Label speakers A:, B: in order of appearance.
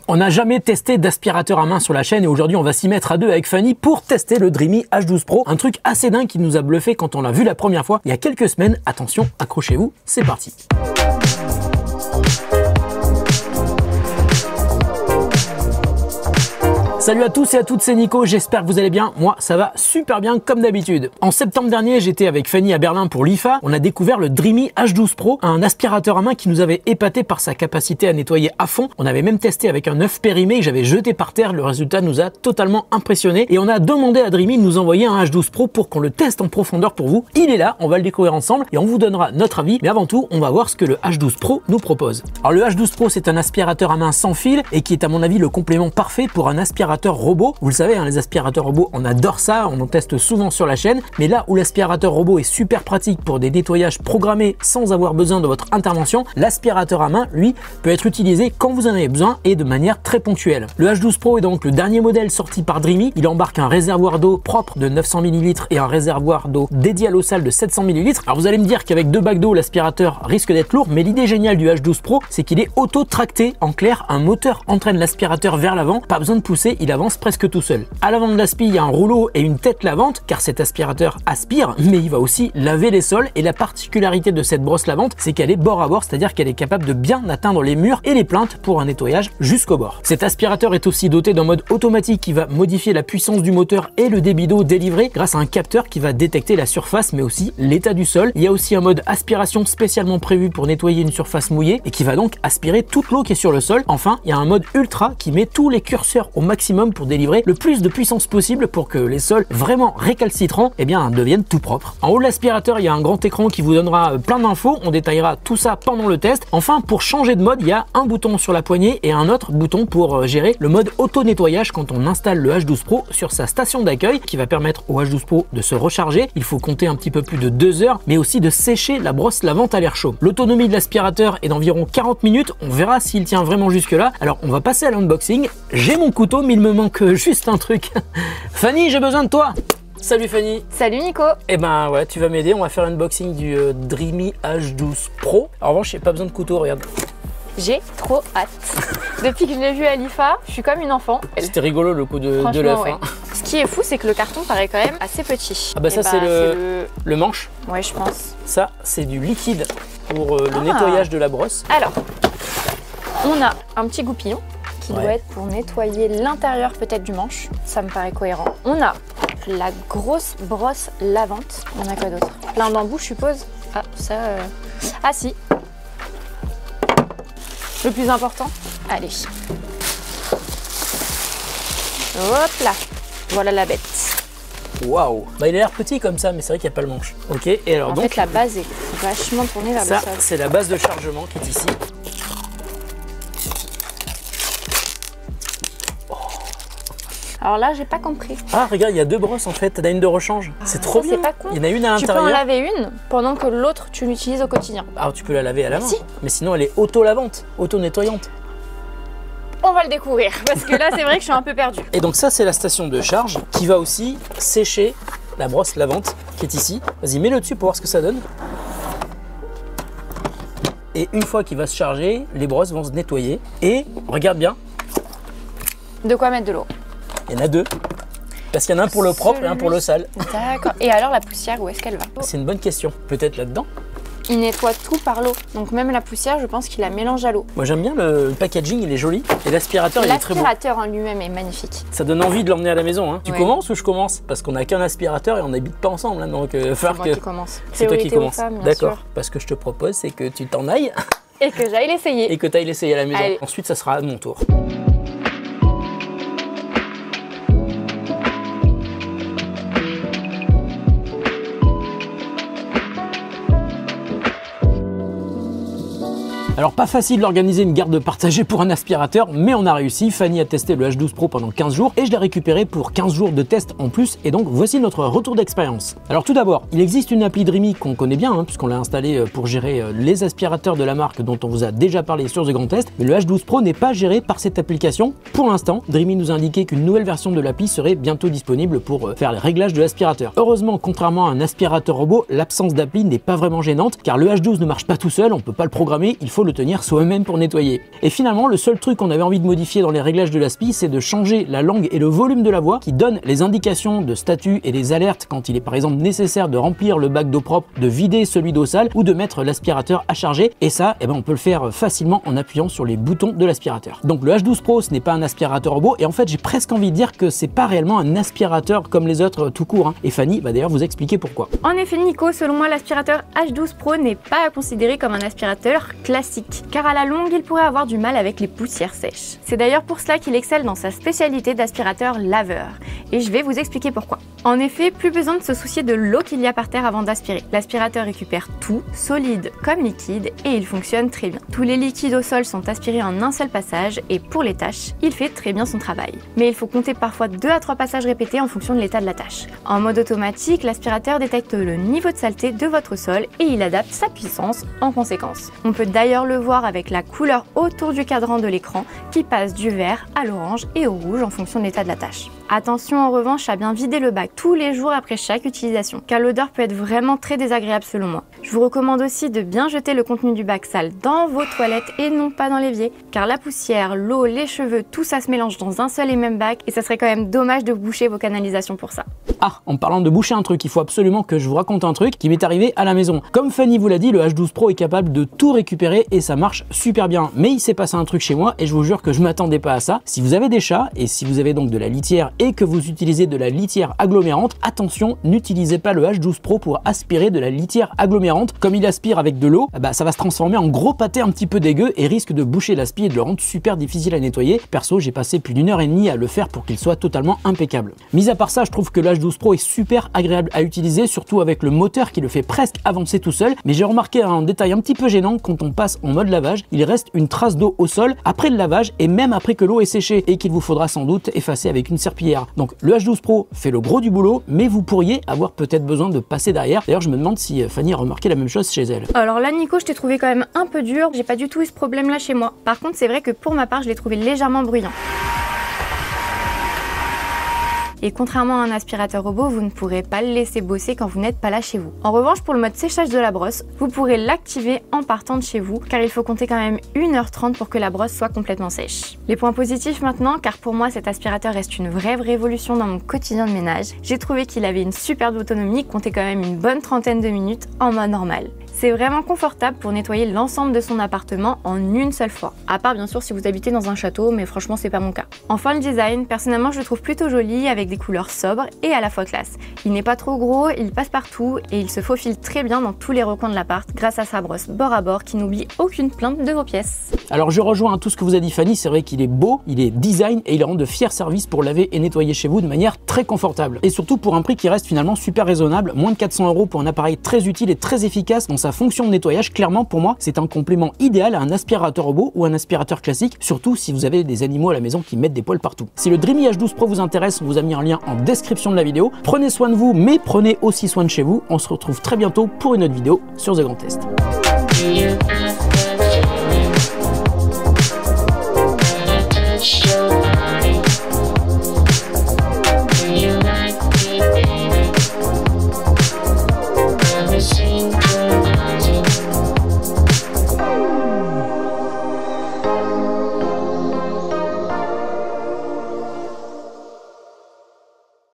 A: On n'a jamais testé d'aspirateur à main sur la chaîne et aujourd'hui on va s'y mettre à deux avec Fanny pour tester le Dreamy H12 Pro. Un truc assez dingue qui nous a bluffé quand on l'a vu la première fois il y a quelques semaines. Attention, accrochez-vous, c'est parti. Salut à tous et à toutes, c'est Nico, j'espère que vous allez bien. Moi, ça va super bien comme d'habitude. En septembre dernier, j'étais avec Fanny à Berlin pour l'IFA. On a découvert le Dreamy H12 Pro, un aspirateur à main qui nous avait épaté par sa capacité à nettoyer à fond. On avait même testé avec un œuf périmé que j'avais jeté par terre. Le résultat nous a totalement impressionné et on a demandé à Dreamy de nous envoyer un H12 Pro pour qu'on le teste en profondeur pour vous. Il est là, on va le découvrir ensemble et on vous donnera notre avis. Mais avant tout, on va voir ce que le H12 Pro nous propose. Alors le H12 Pro, c'est un aspirateur à main sans fil et qui est à mon avis le complément parfait pour un aspirateur robot. Vous le savez, hein, les aspirateurs robots, on adore ça, on en teste souvent sur la chaîne, mais là où l'aspirateur robot est super pratique pour des nettoyages programmés sans avoir besoin de votre intervention, l'aspirateur à main, lui, peut être utilisé quand vous en avez besoin et de manière très ponctuelle. Le H12 Pro est donc le dernier modèle sorti par Dreamy. Il embarque un réservoir d'eau propre de 900 ml et un réservoir d'eau dédié à l'eau sale de 700 ml. Alors vous allez me dire qu'avec deux bacs d'eau, l'aspirateur risque d'être lourd, mais l'idée géniale du H12 Pro, c'est qu'il est auto-tracté. En clair, un moteur entraîne l'aspirateur vers l'avant, pas besoin de pousser, il avance presque tout seul. À l'avant de l'aspi, il y a un rouleau et une tête lavante, car cet aspirateur aspire, mais il va aussi laver les sols. Et la particularité de cette brosse lavante, c'est qu'elle est bord à bord, c'est-à-dire qu'elle est capable de bien atteindre les murs et les plinthes pour un nettoyage jusqu'au bord. Cet aspirateur est aussi doté d'un mode automatique qui va modifier la puissance du moteur et le débit d'eau délivré grâce à un capteur qui va détecter la surface, mais aussi l'état du sol. Il y a aussi un mode aspiration spécialement prévu pour nettoyer une surface mouillée et qui va donc aspirer toute l'eau qui est sur le sol. Enfin, il y a un mode ultra qui met tous les curseurs au maximum pour délivrer le plus de puissance possible pour que les sols vraiment récalcitrants deviennent tout propres. En haut de l'aspirateur, il y a un grand écran qui vous donnera plein d'infos. On détaillera tout ça pendant le test. Enfin, pour changer de mode, il y a un bouton sur la poignée et un autre bouton pour gérer le mode auto-nettoyage quand on installe le H12 Pro sur sa station d'accueil qui va permettre au H12 Pro de se recharger. Il faut compter un petit peu plus de 2 heures, mais aussi de sécher la brosse lavante à l'air chaud. L'autonomie de l'aspirateur est d'environ 40 minutes. On verra s'il tient vraiment jusque là. Alors, on va passer à l'unboxing. J'ai mon couteau, mais il me manque juste un truc. Fanny, j'ai besoin de toi. Salut Fanny.
B: Salut Nico.
A: Eh ben ouais, tu vas m'aider, on va faire l'unboxing du Dreamy H12 Pro. En revanche, j'ai pas besoin de couteau, regarde.
B: J'ai trop hâte. Depuis que je l'ai vu à l'IFA, je suis comme une enfant.
A: C'était rigolo le coup de l'œuf.
B: Ouais.
A: Hein.
B: Ce qui est fou, c'est que le carton paraît quand même assez petit.
A: Ah bah ça c'est le manche.
B: Ouais, je pense.
A: Ça, c'est du liquide pour le nettoyage de la brosse.
B: Alors, on a un petit goupillon qui doit être pour nettoyer l'intérieur peut-être du manche. Ça me paraît cohérent. On a la grosse brosse lavante. On a quoi d'autre? Plein bambou, je suppose. Ah, ça... Ah si. Le plus important. Allez. Hop là. Voilà la bête.
A: Waouh. Bah il a l'air petit comme ça, mais c'est vrai qu'il n'y a pas le manche. Ok, et alors
B: en fait, la base est vachement tournée vers le sol.
A: Ça, c'est la base de chargement qui est ici.
B: Alors là, j'ai pas compris.
A: Ah, regarde, il y a deux brosses en fait. T'en as une de rechange. C'est trop bien.
B: C'est pas con.
A: Il y en a une à l'intérieur.
B: Tu peux en laver une pendant que l'autre, tu l'utilises au quotidien.
A: Alors tu peux la laver à la main.
B: Si.
A: Mais sinon, elle est auto-lavante, auto-nettoyante.
B: On va le découvrir parce que là, c'est vrai que je suis un peu perdue.
A: Et donc ça, c'est la station de charge qui va aussi sécher la brosse lavante qui est ici. Vas-y, mets-le dessus pour voir ce que ça donne. Et une fois qu'il va se charger, les brosses vont se nettoyer. Et regarde bien.
B: De quoi mettre de l'eau?
A: Il y en a deux. Parce qu'il y en a un pour le propre et un pour le sale.
B: D'accord. Et alors la poussière, où est-ce qu'elle va?
A: C'est une bonne question. Peut-être là-dedans.
B: Il nettoie tout par l'eau. Donc même la poussière, je pense qu'il la mélange à l'eau.
A: Moi j'aime bien le packaging, il est joli. Et l'aspirateur, il est très beau.
B: L'aspirateur en lui-même est magnifique.
A: Ça donne envie de l'emmener à la maison. Hein. Tu commences ou je commence? Parce qu'on n'a qu'un aspirateur et on n'habite pas ensemble. Hein, donc
B: c'est moi qui commence.
A: C'est toi qui commence.
B: D'accord.
A: Parce que je te propose, c'est que tu t'en ailles.
B: Et que j'aille l'essayer.
A: Et que tu ailles l'essayer à la maison.
B: Allez.
A: Ensuite, ça sera à mon tour. Alors pas facile d'organiser une garde partagée pour un aspirateur, mais on a réussi. Fanny a testé le H12 Pro pendant 15 jours et je l'ai récupéré pour 15 jours de test en plus. Et donc voici notre retour d'expérience. Alors tout d'abord, il existe une appli Dreamy qu'on connaît bien, hein, puisqu'on l'a installée pour gérer les aspirateurs de la marque dont on vous a déjà parlé sur The Grand Test. Mais le H12 Pro n'est pas géré par cette application. Pour l'instant, Dreamy nous a indiqué qu'une nouvelle version de l'appli serait bientôt disponible pour faire les réglages de l'aspirateur. Heureusement, contrairement à un aspirateur robot, l'absence d'appli n'est pas vraiment gênante, car le H12 ne marche pas tout seul, on peut pas le programmer, il faut faut le tenir soi-même pour nettoyer. Et finalement, le seul truc qu'on avait envie de modifier dans les réglages de l'aspi, c'est de changer la langue et le volume de la voix qui donne les indications de statut et les alertes quand il est par exemple nécessaire de remplir le bac d'eau propre, de vider celui d'eau sale ou de mettre l'aspirateur à charger. Et ça, on peut le faire facilement en appuyant sur les boutons de l'aspirateur. Donc le H12 Pro, ce n'est pas un aspirateur robot et en fait j'ai presque envie de dire que c'est pas réellement un aspirateur comme les autres tout court, hein. Et Fanny va d'ailleurs vous expliquer pourquoi.
B: En effet Nico, selon moi l'aspirateur H12 Pro n'est pas à considérer comme un aspirateur classique, car à la longue il pourrait avoir du mal avec les poussières sèches. C'est d'ailleurs pour cela qu'il excelle dans sa spécialité d'aspirateur laveur, et je vais vous expliquer pourquoi. En effet, plus besoin de se soucier de l'eau qu'il y a par terre avant d'aspirer. L'aspirateur récupère tout, solide comme liquide, et il fonctionne très bien. Tous les liquides au sol sont aspirés en un seul passage, et pour les tâches, il fait très bien son travail. Mais il faut compter parfois 2 à 3 passages répétés en fonction de l'état de la tâche. En mode automatique, l'aspirateur détecte le niveau de saleté de votre sol et il adapte sa puissance en conséquence. On peut d'ailleurs le voir avec la couleur autour du cadran de l'écran qui passe du vert à l'orange et au rouge en fonction de l'état de la tâche. Attention en revanche à bien vider le bac tous les jours après chaque utilisation, car l'odeur peut être vraiment très désagréable selon moi. Je vous recommande aussi de bien jeter le contenu du bac sale dans vos toilettes et non pas dans l'évier, car la poussière, l'eau, les cheveux, tout ça se mélange dans un seul et même bac et ça serait quand même dommage de boucher vos canalisations pour ça.
A: Ah, en parlant de boucher un truc, il faut absolument que je vous raconte un truc qui m'est arrivé à la maison. Comme Fanny vous l'a dit, le H12 Pro est capable de tout récupérer et ça marche super bien. Mais il s'est passé un truc chez moi et je vous jure que je m'attendais pas à ça. Si vous avez des chats et si vous avez donc de la litière et que vous utilisez de la litière agglomérante, attention, n'utilisez pas le H12 Pro pour aspirer de la litière agglomérante. Comme il aspire avec de l'eau, ça va se transformer en gros pâté un petit peu dégueu et risque de boucher l'aspi et de le rendre super difficile à nettoyer. Perso, j'ai passé plus d'1 heure et demie à le faire pour qu'il soit totalement impeccable. Mis à part ça, je trouve que le H12 Pro est super agréable à utiliser, surtout avec le moteur qui le fait presque avancer tout seul. Mais j'ai remarqué un détail un petit peu gênant quand on passe en mode lavage, il reste une trace d'eau au sol après le lavage et même après que l'eau est séchée et qu'il vous faudra sans doute effacer avec une serpillière. Donc le H12 Pro fait le gros du boulot, mais vous pourriez avoir peut-être besoin de passer derrière. D'ailleurs, je me demande si Fanny a remarqué la même chose chez elle.
B: Alors là, Nico, je t'ai trouvé quand même un peu dur. J'ai pas du tout eu ce problème-là chez moi. Par contre, c'est vrai que pour ma part, je l'ai trouvé légèrement bruyant. Et contrairement à un aspirateur robot, vous ne pourrez pas le laisser bosser quand vous n'êtes pas là chez vous. En revanche, pour le mode séchage de la brosse, vous pourrez l'activer en partant de chez vous, car il faut compter quand même 1h30 pour que la brosse soit complètement sèche. Les points positifs maintenant, car pour moi cet aspirateur reste une vraie révolution dans mon quotidien de ménage. J'ai trouvé qu'il avait une superbe autonomie, comptait quand même une bonne trentaine de minutes en mode normal. C'est vraiment confortable pour nettoyer l'ensemble de son appartement en une seule fois. À part bien sûr si vous habitez dans un château, mais franchement c'est pas mon cas. Enfin le design, personnellement je le trouve plutôt joli avec des couleurs sobres et à la fois classe. Il n'est pas trop gros, il passe partout et il se faufile très bien dans tous les recoins de l'appart grâce à sa brosse bord à bord qui n'oublie aucune plainte de vos pièces.
A: Alors je rejoins tout ce que vous a dit Fanny, c'est vrai qu'il est beau, il est design et il rend de fiers services pour laver et nettoyer chez vous de manière très confortable. Et surtout pour un prix qui reste finalement super raisonnable, moins de 400 € pour un appareil très utile et très efficace dans sa fonction de nettoyage. Clairement pour moi c'est un complément idéal à un aspirateur robot ou un aspirateur classique, surtout si vous avez des animaux à la maison qui mettent des poils partout. Si le Dreamy H12 Pro vous intéresse, on vous a mis un lien en description de la vidéo. Prenez soin de vous, mais prenez aussi soin de chez vous. On se retrouve très bientôt pour une autre vidéo sur The Grand Test.